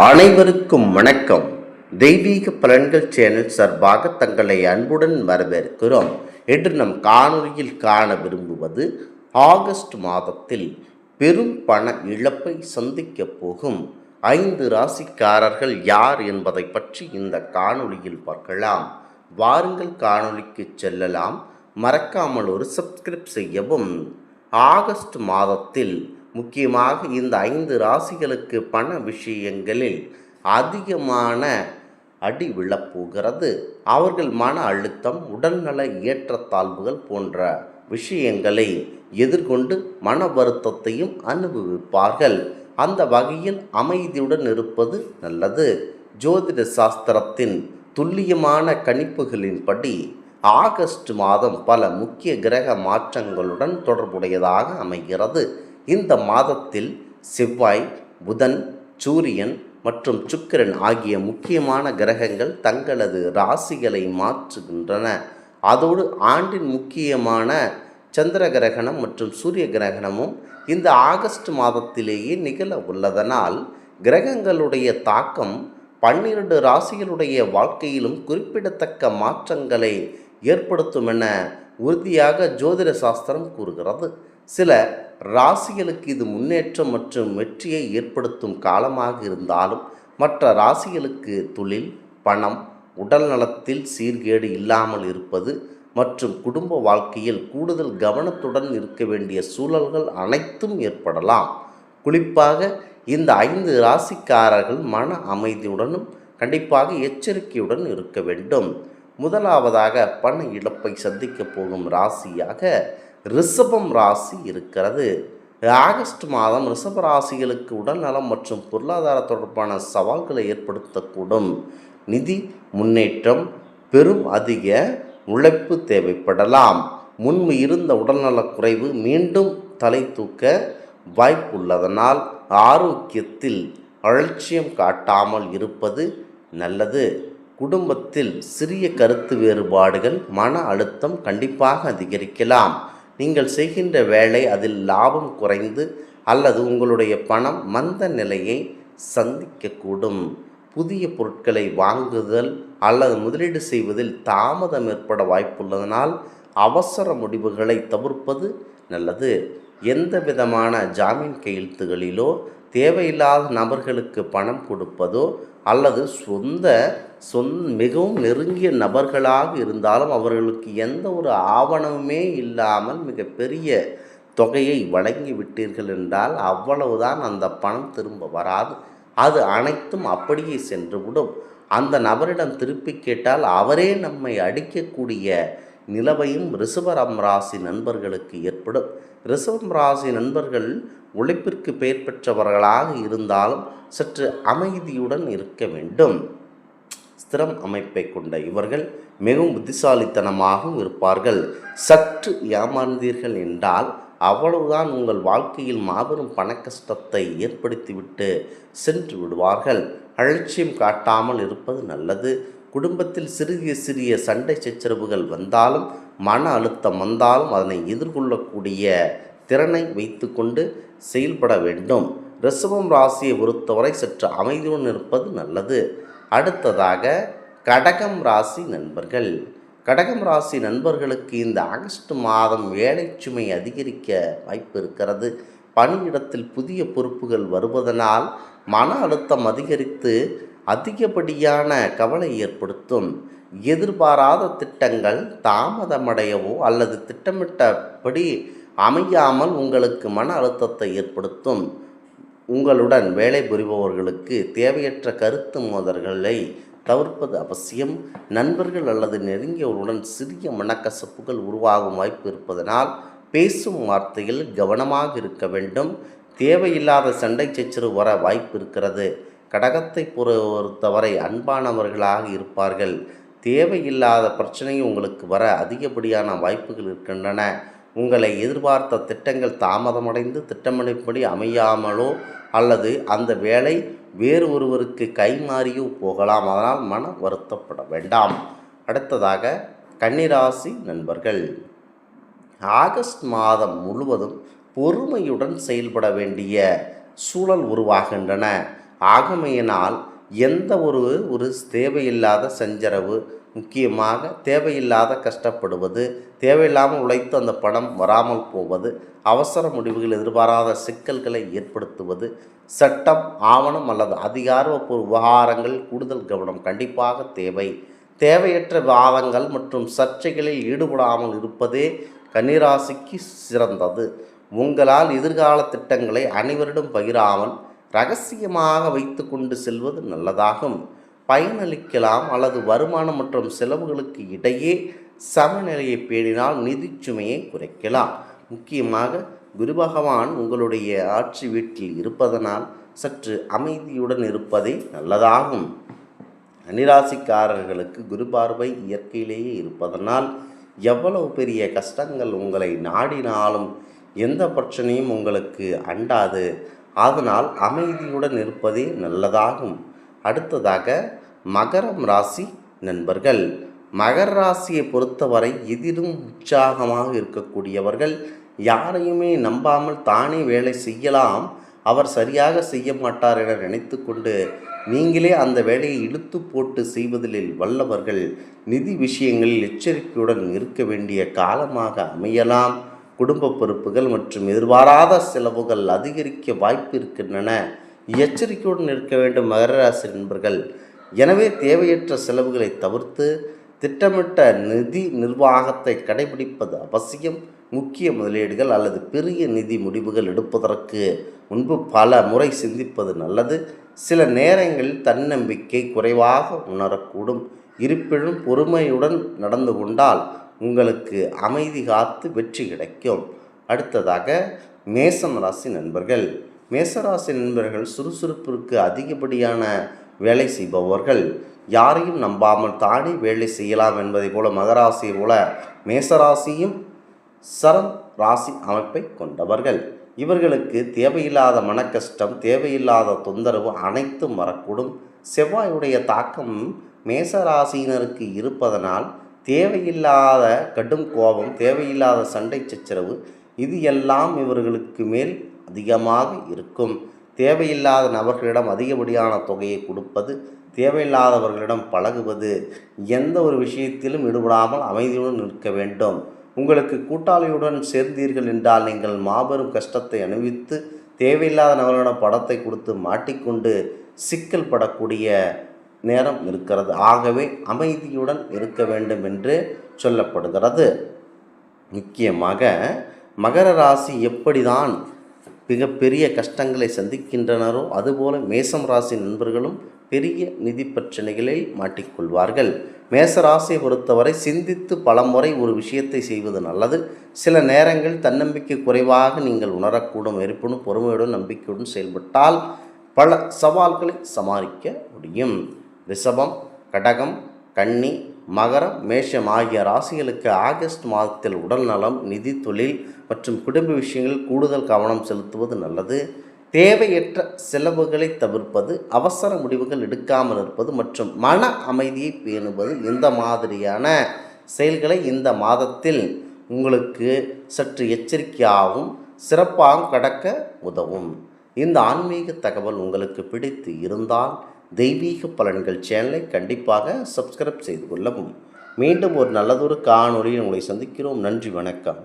அனைவருக்கும் வணக்கம். தெய்வீக பலன்கள் சேனல் சார்பாக தங்களை அன்புடன் வரவேற்கிறோம். இன்று நம் காணொலியில் காண விரும்புவது ஆகஸ்ட் மாதத்தில் பெரும் பண இழப்பை சந்திக்கப் போகும் 5 ராசிக்காரர்கள் யார் என்பதை பற்றி இந்த காணொலியில் பார்க்கலாம். வாருங்கள் காணொலிக்கு செல்லலாம். மறக்காமல் ஒரு சப்ஸ்கிரைப் செய்யவும். ஆகஸ்ட் மாதத்தில் முக்கியமாக இந்த 5 ராசிகளுக்கு பண விஷயங்களில் அதிகமான அடி விழப்போகிறது. அவர்கள் மன அழுத்தம், உடல்நல ஏற்றத்தாழ்வுகள் போன்ற விஷயங்களை எதிர்கொண்டு மன வருத்தத்தையும் அனுபவிப்பார்கள். அந்த வகையில் அமைதியுடன் இருப்பது நல்லது. ஜோதிட சாஸ்திரத்தின் துல்லியமான கணிப்புகளின்படி ஆகஸ்ட் மாதம் பல முக்கிய கிரக மாற்றங்களுடன் தொடர்புடையதாக அமைகிறது. இந்த மாதத்தில் செவ்வாய், புதன், சூரியன் மற்றும் சுக்கிரன் ஆகிய முக்கியமான கிரகங்கள் தங்களது ராசிகளை மாற்றுகின்றன. அதோடு ஆண்டின் முக்கியமான சந்திர கிரகணம் மற்றும் சூரிய கிரகணமும் இந்த ஆகஸ்ட் மாதத்திலேயே நிகழ உள்ளதனால் கிரகங்களுடைய தாக்கம் 12 ராசிகளுடைய வாழ்க்கையிலும் குறிப்பிடத்தக்க மாற்றங்களை ஏற்படுத்தும் என உறுதியாக ஜோதிட சாஸ்திரம் கூறுகிறது. சில ராசிகளுக்கு இது முன்னேற்றம் மற்றும் வெற்றியை ஏற்படுத்தும் காலமாக இருந்தாலும் மற்ற ராசிகளுக்கு தொழில், பணம், உடல் நலத்தில் சீர்கேடு இல்லாமல் இருப்பது மற்றும் குடும்ப வாழ்க்கையில் கூடுதல் கவனத்துடன் இருக்க வேண்டிய சூழல்கள் அனைத்தும் ஏற்படலாம். குறிப்பாக இந்த 5 ராசிக்காரர்கள் மன அமைதியுடனும் கண்டிப்பாக எச்சரிக்கையுடன் இருக்க வேண்டும். முதலாவதாக பண இழப்பை சந்திக்கப் போகும் ராசியாக ரிஷபம் ராசி இருக்கிறது. ஆகஸ்ட் மாதம் ரிஷப ராசிகளுக்கு உடல் நலம் மற்றும் பொருளாதார தொடர்பான சவால்களை ஏற்படுத்தக்கூடும். நிதி முன்னேற்றம், பெரும் அதிக உழைப்பு தேவைப்படலாம். முன்பு இருந்த உடல்நலக் குறைவு மீண்டும் தலை தூக்க வாய்ப்புள்ளதனால் ஆரோக்கியத்தில் அலட்சியம் காட்டாமல் இருப்பது நல்லது. குடும்பத்தில் சிறிய கருத்து வேறுபாடுகள், மன அழுத்தம் கண்டிப்பாக அதிகரிக்கலாம். நீங்கள் செய்கின்ற வேலை அதில் லாபம் குறைந்து அல்லது உங்களுடைய பணம் மந்த நிலையை சந்திக்கக்கூடும். புதிய பொருட்களை வாங்குதல் அல்லது முதலீடு செய்வதில் தாமதம் ஏற்பட வாய்ப்புள்ளதனால் அவசர முடிவுகளை தவிர்ப்பது நல்லது. எந்த விதமான ஜாமீன் கையெழுத்துகளிலோ தேவையில்லாத நபர்களுக்கு பணம் கொடுப்பதோ அல்லது மிகவும் நெருங்கிய நபர்களாக இருந்தாலும் அவர்களுக்கு எந்த ஒரு ஆவணமுமே இல்லாமல் மிகப்பெரிய தொகையை வழங்கி விட்டீர்கள் என்றால் அவ்வளவுதான், அந்த பணம் திரும்ப வராது. அது அனைத்தும் அப்படியே சென்றுவிடும். அந்த நபரிடம் திருப்பி கேட்டால் அவரே நம்மை அடிக்கக்கூடிய நிலவையும் ரிஷபம் ராசி நண்பர்களுக்கு ஏற்படும். ரிஷபம் ராசி நண்பர்கள் உழைப்பிற்கு பெயர் பெற்றவர்களாக இருந்தாலும் சற்று அமைதியுடன் இருக்க வேண்டும். ஸ்திரம் அமைப்பை கொண்ட இவர்கள் மிகவும் புத்திசாலித்தனமாகவும் இருப்பார்கள். சற்று ஏமாந்தீர்கள் என்றால் அவ்வளவுதான், உங்கள் வாழ்க்கையில் மாபெரும் பண கஷ்டத்தை ஏற்படுத்திவிட்டு சென்று விடுவார்கள். அலட்சியம் காட்டாமல் இருப்பது நல்லது. குடும்பத்தில் சிறிய சண்டை சச்சரவுகள் வந்தாலும் மன அழுத்தம் வந்தாலும் அதனை எதிர்கொள்ளக்கூடிய திறனை வைத்து கொண்டு செயல்பட வேண்டும். ரிஷபம் ராசியை பொறுத்தவரை சற்று அமைதியுடன் இருப்பது நல்லது. அடுத்ததாக கடகம் ராசி நண்பர்கள். கடகம் ராசி நண்பர்களுக்கு இந்த ஆகஸ்ட் மாதம் வேலை சுமை அதிகரிக்க வாய்ப்பு இருக்கிறது. பணியிடத்தில் புதிய பொறுப்புகள் வருவதனால் மன அழுத்தம் அதிகரித்து அதிகப்படியான கவலை ஏற்படுத்தும். எதிர்பாராத திட்டங்கள் தாமதமடையவோ அல்லது திட்டமிட்டபடி அமையாமல் உங்களுக்கு மன அழுத்தத்தை ஏற்படுத்தும். உங்களுடன் வேலை புரிபவர்களுக்கு தேவையற்ற கருத்து மோதல்களை தவிர்ப்பது அவசியம். நண்பர்கள் அல்லது நெருங்கியவர்களுடன் சிறிய மனக்கசப்புகள் உருவாகும் வாய்ப்பு இருப்பதனால் பேசும் வார்த்தையில் கவனமாக இருக்க வேண்டும். தேவையில்லாத சண்டை சச்சரவு வர வாய்ப்பு இருக்கிறது. கடகத்தை பொறுத்தவரை அன்பானவர்களாக இருப்பார்கள். தேவையில்லாத பிரச்சனையும் உங்களுக்கு வர அதிகப்படியான வாய்ப்புகள் இருக்கின்றன. உங்களை எதிர்பார்த்த திட்டங்கள் தாமதமடைந்து திட்டமிடப்படி அமையாமலோ அல்லது அந்த வேலை வேறு ஒருவருக்கு கைமாறியோ போகலாம். அதனால் மன வருத்தப்பட வேண்டாம். அடுத்ததாக கன்னிராசி நண்பர்கள். ஆகஸ்ட் மாதம் முழுவதும் பொறுமையுடன் செயல்பட வேண்டிய சூழல் உருவாகின்றன. ஆகமையினால் எந்த ஒரு தேவையில்லாத சஞ்சரவு, முக்கியமாக தேவையில்லாத கஷ்டப்படுவது, தேவையில்லாமல் உழைத்து அந்த பணம் வராமல் போவது, அவசர முடிவுகள், எதிர்பாராத சிக்கல்களை ஏற்படுத்துவது, சட்டம், ஆவணம் அல்லது அதிகாரப்பூர்வ விவகாரங்கள் கூடுதல் கவனம் கண்டிப்பாக தேவை. தேவையற்ற வாதங்கள் மற்றும் சர்ச்சைகளில் ஈடுபடாமல் இருப்பதே கன்னிராசிக்கு சிறந்தது. உங்களால் எதிர்கால திட்டங்களை அனைவரிடம் பகிராமல் இரகசியமாக வைத்து கொண்டு செல்வது நல்லதாகும். பயனளிக்கலாம் அல்லது வருமானம் மற்றும் செலவுகளுக்கு இடையே சமநிலையை பேணினால் நிதிச்சுமையை குறைக்கலாம். முக்கியமாக குரு பகவான் உங்களுடைய ஆட்சி வீட்டில் இருப்பதனால் சற்று அமைதியுடன் இருப்பதே நல்லதாகும். கன்னிராசிக்காரர்களுக்கு குரு பார்வை இயற்கையிலேயே இருப்பதனால் எவ்வளவு பெரிய கஷ்டங்கள் உங்களை நாடினாலும் எந்த பிரச்சனையும் உங்களுக்கு அண்டாது. அதனால் அமைதியுடன் இருப்பதே நல்லதாகும். அடுத்ததாக மகரம் ராசி நண்பர்கள். மகர ராசியை பொறுத்தவரை எதிலும் உற்சாகமாக இருக்கக்கூடியவர்கள். யாரையுமே நம்பாமல் தானே வேலை செய்யலாம், அவர் சரியாக செய்ய மாட்டார் என நினைத்து கொண்டு நீங்களே அந்த வேலையை இழுத்து போட்டு செய்வதில் வல்லவர்கள். நிதி விஷயங்களில் எச்சரிக்கையுடன் இருக்க வேண்டிய காலமாக அமையலாம். குடும்ப பொறுப்புகள் மற்றும் எதிர்பாராத செலவுகள் அதிகரிக்க வாய்ப்பு இருக்கின்றன. எச்சரிக்கையுடன் இருக்க வேண்டும் மகர ராசி நண்பர்கள். எனவே தேவையற்ற செலவுகளை தவிர்த்து திட்டமிட்ட நிதி நிர்வாகத்தை கடைபிடிப்பது அவசியம். முக்கிய முதலீடுகள் அல்லது பெரிய நிதி முடிவுகள் எடுப்பதற்கு முன்பு பல முறை சிந்திப்பது நல்லது. சில நேரங்களில் தன்னம்பிக்கை குறைவாக உணரக்கூடும். இருப்பினும் பொறுமையுடன் நடந்து கொண்டால் உங்களுக்கு அமைதி காத்து வெற்றி கிடைக்கும். அடுத்ததாக மேசம் ராசி நண்பர்கள். மேசராசி நண்பர்கள் சுறுசுறுப்பிற்கு அதிகப்படியான வேலை செய்பவர்கள். யாரையும் நம்பாமல் தானே வேலை செய்யலாம் என்பதை போல மகராசியை போல மேசராசியும் சரம் ராசி அமைப்பை கொண்டவர்கள். இவர்களுக்கு தேவையில்லாத மனக்கஷ்டம், தேவையில்லாத தொந்தரவு அனைத்தும் வரக்கூடும். செவ்வாயுடைய தாக்கம் மேசராசியினருக்கு இருப்பதனால் தேவையில்லாத கடும் கோபம், தேவையில்லாத சண்டை சச்சரவு இது எல்லாம் இவர்களுக்கு மேல் அதிகமாக இருக்கும். தேவையில்லாத நபர்களிடம் அதிகப்படியான தொகையை கொடுப்பது, தேவையில்லாதவர்களிடம் பழகுவது, எந்த ஒரு விஷயத்திலும் ஈடுபடாமல் அமைதியுடன் நிற்க வேண்டும். உங்களுக்கு கூட்டாளியுடன் சேர்ந்தீர்கள் என்றால் நீங்கள் மாபெரும் கஷ்டத்தை அனுபவித்து தேவையில்லாத நபர்களிடம் படத்தை கொடுத்து மாட்டிக்கொண்டு சிக்கல் படக்கூடிய நேரம் இருக்கிறது. ஆகவே அமைதியுடன் இருக்க வேண்டும் என்று சொல்லப்படுகிறது. முக்கியமாக மகர ராசி எப்படிதான் மிகப்பெரிய கஷ்டங்களை சந்திக்கின்றனரோ அதுபோல மேசம் ராசி நண்பர்களும் பெரிய நிதி பிரச்சனைகளில் மாட்டிக்கொள்வார்கள். மேசராசியை பொறுத்தவரை சிந்தித்து பலமுறை ஒரு விஷயத்தை செய்வது நல்லது. சில நேரங்கள் தன்னம்பிக்கை குறைவாக நீங்கள் உணரக்கூடும். இருப்பினும் பொறுமையுடன் நம்பிக்கையுடன் செயல்பட்டால் பல சவால்களை சமாளிக்க முடியும். ரிஷபம், கடகம், கன்னி, மகரம், மேஷம் ஆகிய ராசிகளுக்கு ஆகஸ்ட் மாதத்தில் உடல் நலம், நிதி, தொழில் மற்றும் குடும்ப விஷயங்களில் கூடுதல் கவனம் செலுத்துவது நல்லது. தேவையற்ற செலவுகளை தவிர்ப்பது, அவசர முடிவுகள் எடுக்காமல் இருப்பது மற்றும் மன அமைதியை பேணுவது இந்த மாதிரியான செயல்களை இந்த மாதத்தில் உங்களுக்கு சற்று எச்சரிக்கையாகவும் சிறப்பாகவும் கடக்க உதவும். இந்த ஆன்மீக தகவல் உங்களுக்கு பிடித்து இருந்தால் தெய்வீக பலன்கள் சேனலை கண்டிப்பாக சப்ஸ்கிரைப் செய்து கொள்ளவும். மீண்டும் ஒரு நல்லதொரு காணொளியில் உங்களை சந்திக்கிறோம். நன்றி, வணக்கம்.